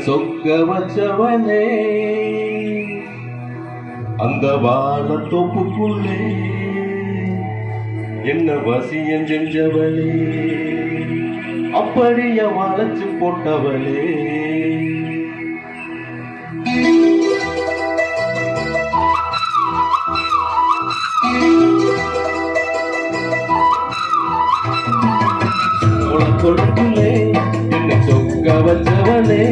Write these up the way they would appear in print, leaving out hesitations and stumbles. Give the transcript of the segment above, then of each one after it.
சொக்க வச்சவனே அந்த வாழ தோப்புக்குள்ளே என்ன வசியம் செஞ்சவளே அப்படிய வளைச்சு போட்டவளே கொழுக்குள்ளே என்னை சொக்க வச்சவளே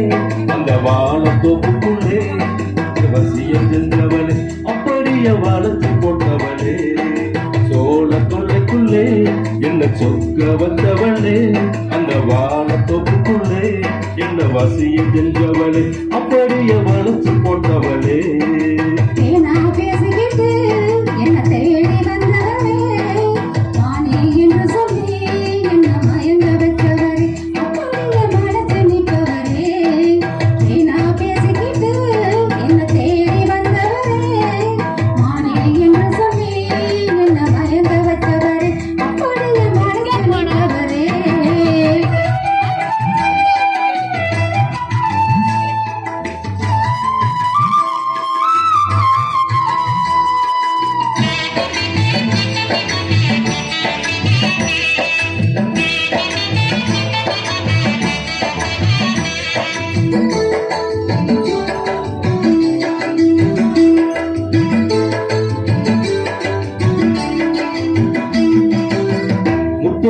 அந்த வாழ தோப்புக்குள்ளே வசியம் செஞ்சவளே அப்படிய வளைச்சு போட்டவளே சோழ கொள்ளைக்குள்ளே என்ன சொக்க வச்சவளே அந்த வாழ தோப்புக்குள்ளே என்ன வசியம் செஞ்சவளே அப்படிய வளைச்சு போட்டவளே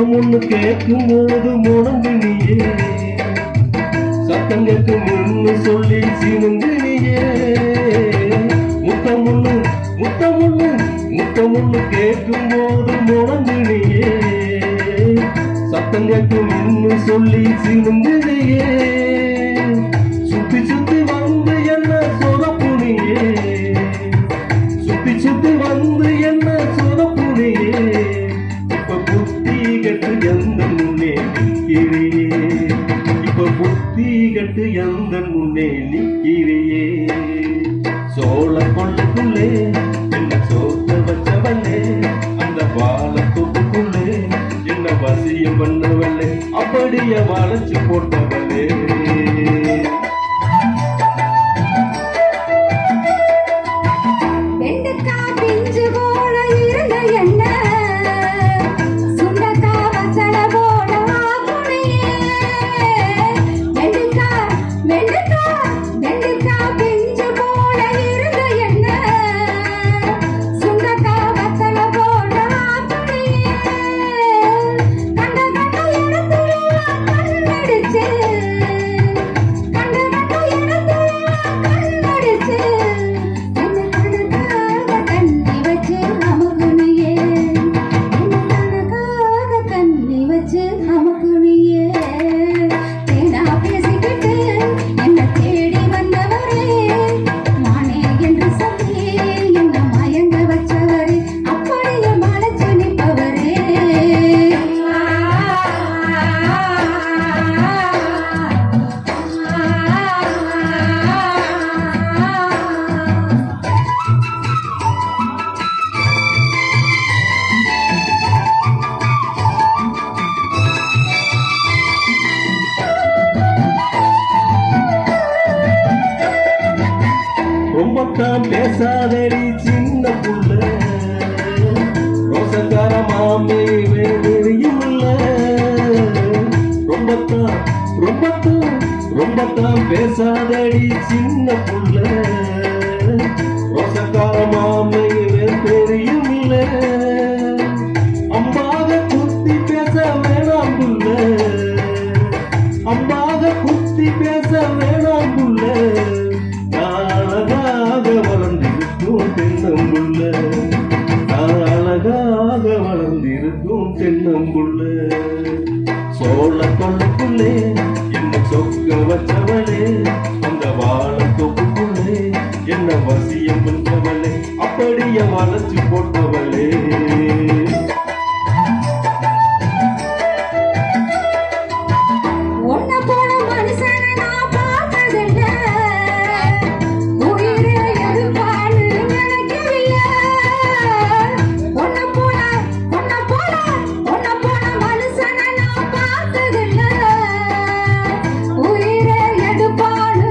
முன்னு கேட்கும் போது முடங்கு நீயே சத்தம் கேட்கும் முன்னு சொல்லி சினுங்கு நீயே முத்தமுன்னு கேட்கும் போது முடங்கு நீயே சத்தம் கேட்கும் முன்னு சொல்லி சினுங்கு நீயே சுத்தி சுத்தி வந்து என்ன சொதப்பு நீயே சுத்தி சுத்தி வந்து என்ன சொதப்பு நீயே இப்ப புத்தி கட்டு எந்த முன்னே நிற்கிறியே சோழ கொள்ளுக்குள்ளே என்ன சோத்த வச்சவள்ளே அந்த வாழ தொப்புக்குள்ளே என்ன வசியம் பண்ணவள்ளே அப்படியே வளைச்சு போட்டவளே ரொம்பத்தான் பேசாதடி சின்ன புள்ள ரோசக்கார மாமே வேறியும் இல்ல ரொம்பத்தான் பேசாதடி சின்ன புள்ள ரோசக்கார மாமே வேறியும் இல்ல அம்பாக குத்தி பேச வேணாம் புள்ள அம்பாக குத்தி பேச வேணாம் புள்ள அழகாக வளர்ந்திருக்கும் தென்னம்புள்ள அழகாக வளர்ந்திருக்கும் தென்னம்புள்ள சோழ கொள்ளுக்குள்ளே என்ன சொக்க வச்சவளே அந்த வாழ தொப்புக்குள்ளே என்ன வசியம் பண்ணவளே அப்படியே வளைச்சு போட்டவளே உயிரை எடுப்பாடு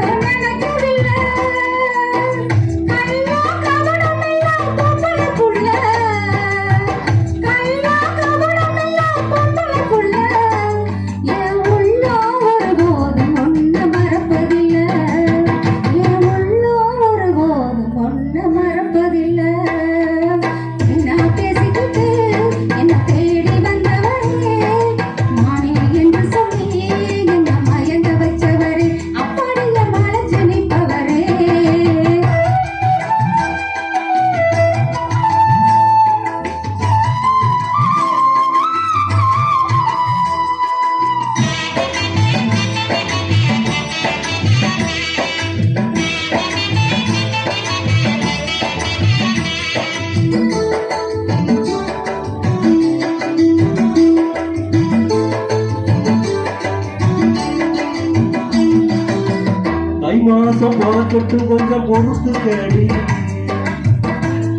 மாசம் பிறக்கட்டு கொஞ்சம் பொறுத்து கேடி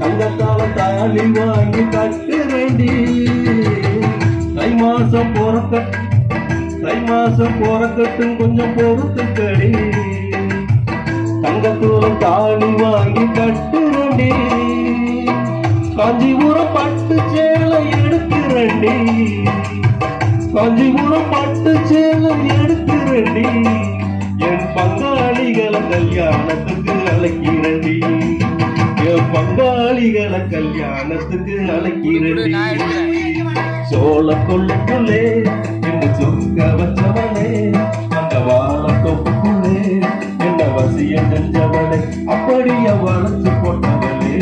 தங்கத்தால தாலி வாங்கி கட்டுறேண்டி தை மாசம் பிறக்கட்டும் கொஞ்சம் பொறுத்து கேடி தங்கத்தூரம் தாலி வாங்கி கட்டுறேண்டி காஞ்சிபுரம் பட்டு சேலை எடுக்கிறேண்டி காஞ்சிபுரம் பட்டு சேலை எடுக்கிறேண்டி என் பங்காளிகளை கல்யாணத்துக்கு அழைக்கிறேண்டி என் பங்காளிகளை கல்யாணத்துக்கு அழைக்கிறேண்டி சோழ கொள்ளுக்குள்ளே என்ன சொக்க வச்சவனே அந்த வாழத்தொப்புக்குள்ளே என்ன வசியம் செஞ்சவனே அப்படியே வளர்த்து போட்டவனே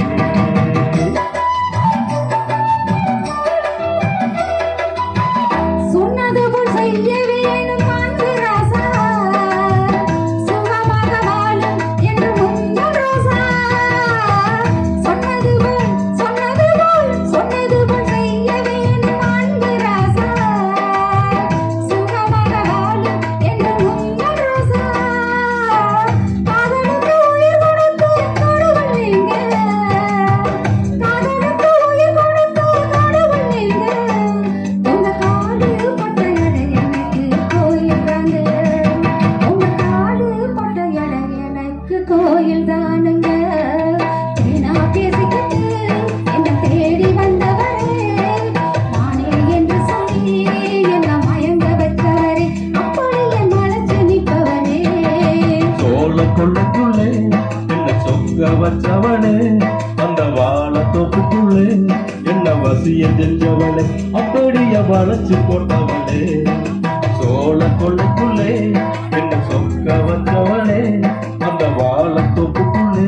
கோயில் தானுங்க நான் பேசிக்கிட்டு என்ன தேடி வந்தவரே நானே என்று சொல்லி என்ன மயங்க வச்சவரே அப்படி என் மனசு நிற்பவரே சோழ கொள்ளுக்குள்ளே என்ன சொக்க வச்சவனே அந்த வாழத்தோப்புக்குள்ளே என்ன வசியம் செஞ்சவனே அப்படியே வளைச்சு போட்டவனே சோழ கொள்ளுக்குள்ளே என்ன சொக்க வச்சவனே அந்த வாழத்தோப்புக்குள்ளே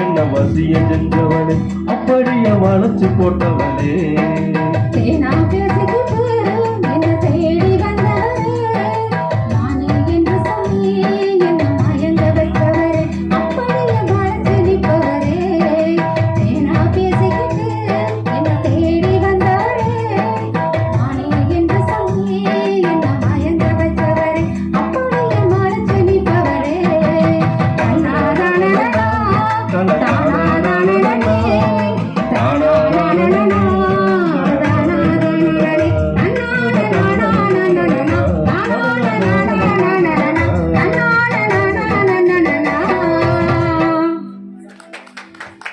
என்ன வசியம் செஞ்சவனே அப்படியே வளைச்சு போட்டவனே